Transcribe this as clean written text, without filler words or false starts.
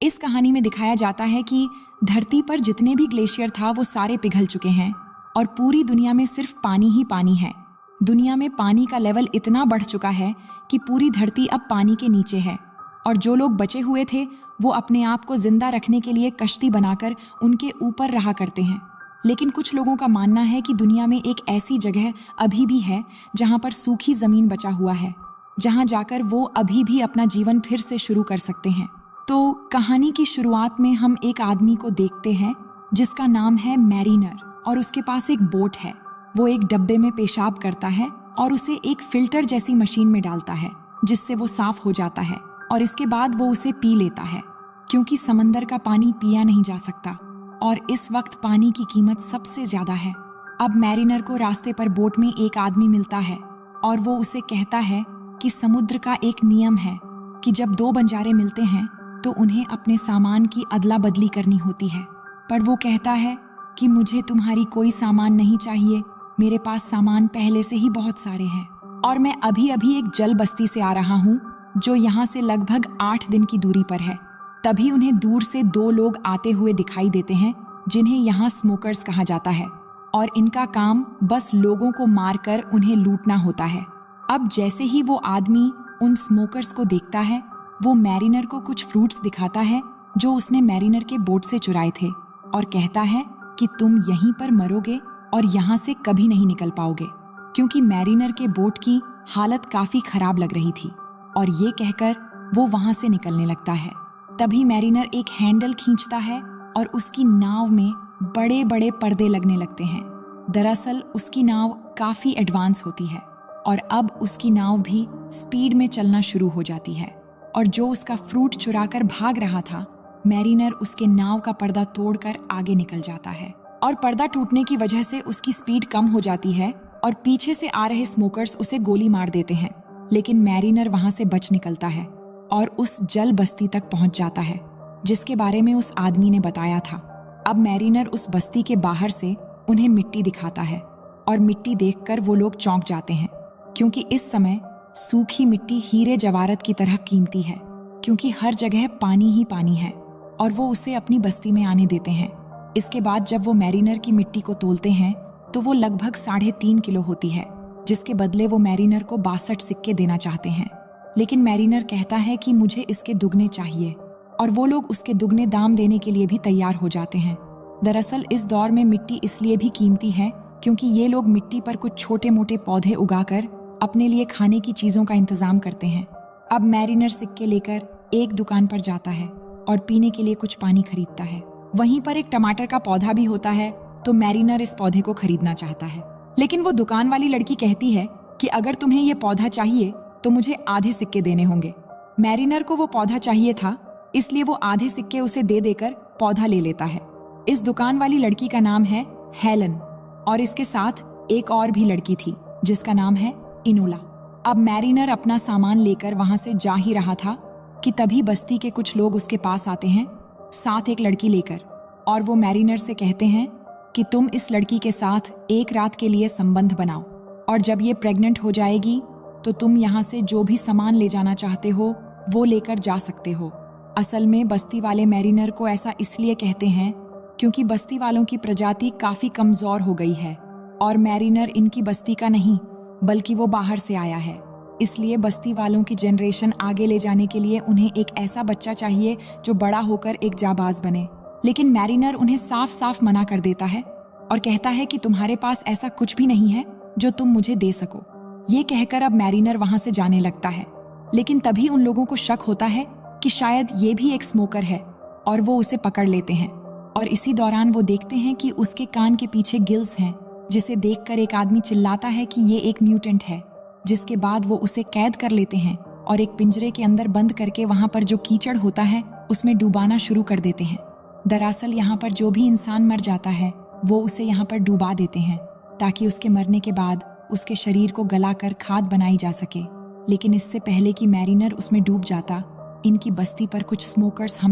इस कहानी में दिखाया जाता है कि धरती पर जितने भी ग्लेशियर था वो सारे पिघल चुके हैं और पूरी दुनिया में सिर्फ पानी ही पानी है। दुनिया में पानी का लेवल इतना बढ़ चुका है कि पूरी धरती अब पानी के नीचे है और जो लोग बचे हुए थे वो अपने आप को जिंदा रखने के लिए कश्ती बनाकर उनके ऊपर रहा करते हैं। लेकिन कुछ लोगों का मानना है कि दुनिया में एक ऐसी जगह अभी भी है जहां पर सूखी जमीन बचा हुआ है, जहां जाकर वो अभी भी अपना जीवन फिर से शुरू कर सकते हैं। तो कहानी की शुरुआत में हम एक आदमी को देखते हैं जिसका नाम है मैरिनर और उसके पास एक बोट है। वो एक डब्बे में पेशाब करता है और उसे एक फिल्टर जैसी मशीन में डालता है जिससे वो साफ हो जाता है और इसके बाद वो उसे पी लेता है क्योंकि समंदर का पानी पिया नहीं जा सकता और इस वक्त पानी की कीमत सबसे ज्यादा है। अब मैरिनर को रास्ते पर बोट में एक आदमी मिलता है और वो उसे कहता है कि समुद्र का एक नियम है कि जब दो बंजारे मिलते हैं तो उन्हें अपने सामान की अदला बदली करनी होती है। पर वो कहता है कि मुझे तुम्हारी कोई सामान नहीं चाहिए, मेरे पास सामान पहले से ही बहुत सारे हैं और मैं अभी अभी एक जल बस्ती से आ रहा हूँ जो यहाँ से लगभग 8 दिन की दूरी पर है। तभी उन्हें दूर से 2 लोग आते हुए दिखाई देते हैं जिन्हें यहाँ स्मोकर्स कहा जाता है और इनका काम बस लोगों को मारकर उन्हें लूटना होता है। अब जैसे ही वो आदमी उन स्मोकर्स को देखता है वो मैरिनर को कुछ फ्रूट्स दिखाता है जो उसने मैरिनर के बोट से चुराए थे और कहता है कि तुम यहीं पर मरोगे और यहाँ से कभी नहीं निकल पाओगे, क्योंकि मैरिनर के बोट की हालत काफी खराब लग रही थी और ये कहकर वो वहां से निकलने लगता है। तभी मैरिनर एक हैंडल खींचता है और उसकी नाव में बड़े बड़े पर्दे लगने लगते हैं। दरअसल उसकी नाव काफी एडवांस होती है और अब उसकी नाव भी स्पीड में चलना शुरू हो जाती है और जो उसका फ्रूट चुराकर भाग रहा था मैरिनर उसके नाव का पर्दा तोड़कर आगे निकल जाता है और पर्दा टूटने की वजह से उसकी स्पीड कम हो जाती है और पीछे से आ रहे स्मोकर्स उसे गोली मार देते हैं। लेकिन मैरिनर वहां से बच निकलता है और उस जल बस्ती तक पहुंच जाता है जिसके बारे में उस आदमी ने बताया था। अब मैरिनर उस बस्ती के बाहर से उन्हें मिट्टी दिखाता है और मिट्टी देखकर वो लोग चौंक जाते हैं क्योंकि इस समय सूखी मिट्टी हीरे जवाहरात की तरह कीमती है, क्योंकि हर जगह पानी ही पानी है और वो उसे अपनी बस्ती में आने देते हैं। इसके बाद जब वो मैरिनर की मिट्टी को तोलते हैं तो वो लगभग 3.5 किलो होती है, जिसके बदले वो मैरिनर को 62 सिक्के देना चाहते हैं। लेकिन मैरिनर कहता है कि मुझे इसके दुगने चाहिए और वो लोग उसके दुगने दाम देने के लिए भी तैयार हो जाते हैं। दरअसल इस दौर में मिट्टी इसलिए भी कीमती है क्योंकि ये लोग मिट्टी पर कुछ छोटे मोटे पौधे उगाकर अपने लिए खाने की चीजों का इंतजाम करते हैं। अब मैरिनर सिक्के लेकर एक दुकान पर जाता है और पीने के लिए कुछ पानी खरीदता है। वहीं पर एक टमाटर का पौधा भी होता है तो मैरिनर इस पौधे को खरीदना चाहता है, लेकिन वो दुकान वाली लड़की कहती है कि अगर तुम्हें ये पौधा चाहिए तो मुझे आधे सिक्के देने होंगे। मैरिनर को वो पौधा चाहिए था इसलिए वो आधे सिक्के उसे दे देकर पौधा ले लेता है। इस दुकान वाली लड़की का नाम है हेलन और इसके साथ एक और भी लड़की थी जिसका नाम है इनोला। अब मैरिनर अपना सामान लेकर वहां से जा ही रहा था कि तभी बस्ती के कुछ लोग उसके पास आते हैं साथ एक लड़की लेकर और वो मैरिनर से कहते हैं कि तुम इस लड़की के साथ एक रात के लिए संबंध बनाओ और जब ये प्रेग्नेंट हो जाएगी तो तुम यहाँ से जो भी सामान ले जाना चाहते हो वो लेकर जा सकते हो। असल में बस्ती वाले मैरिनर को ऐसा इसलिए कहते हैं क्योंकि बस्ती वालों की प्रजाति काफी कमजोर हो गई है और मैरिनर इनकी बस्ती का नहीं बल्कि वो बाहर से आया है। इसलिए बस्ती वालों की जनरेशन आगे ले जाने के लिए उन्हें एक ऐसा बच्चा चाहिए जो बड़ा होकर एक जाबाज बने। लेकिन मैरिनर उन्हें साफ साफ मना कर देता है और कहता है कि तुम्हारे पास ऐसा कुछ भी नहीं है जो तुम मुझे दे सको। ये कहकर अब मैरिनर वहां से जाने लगता है, लेकिन तभी उन लोगों को शक होता है कि शायद ये भी एक स्मोकर है और वो उसे पकड़ लेते हैं। और इसी दौरान वो देखते हैं कि उसके कान के पीछे गिल्स हैं, जिसे देखकर एक आदमी चिल्लाता है कि ये एक म्यूटेंट है। जिसके बाद वो उसे कैद कर लेते हैं और एक पिंजरे के अंदर बंद करके वहां पर जो कीचड़ होता है उसमें डुबाना शुरू कर देते हैं। दरअसल यहाँ पर जो भी इंसान मर जाता है वो उसे यहाँ पर डुबा देते हैं ताकि उसके मरने के बाद उसके शरीर को गलाकर खाद बनाई जा सके। लेकिन इससे पहले कि मैरिनर उसमें डूब जाता, इनकी बस्ती पर कुछ स्मोकर्स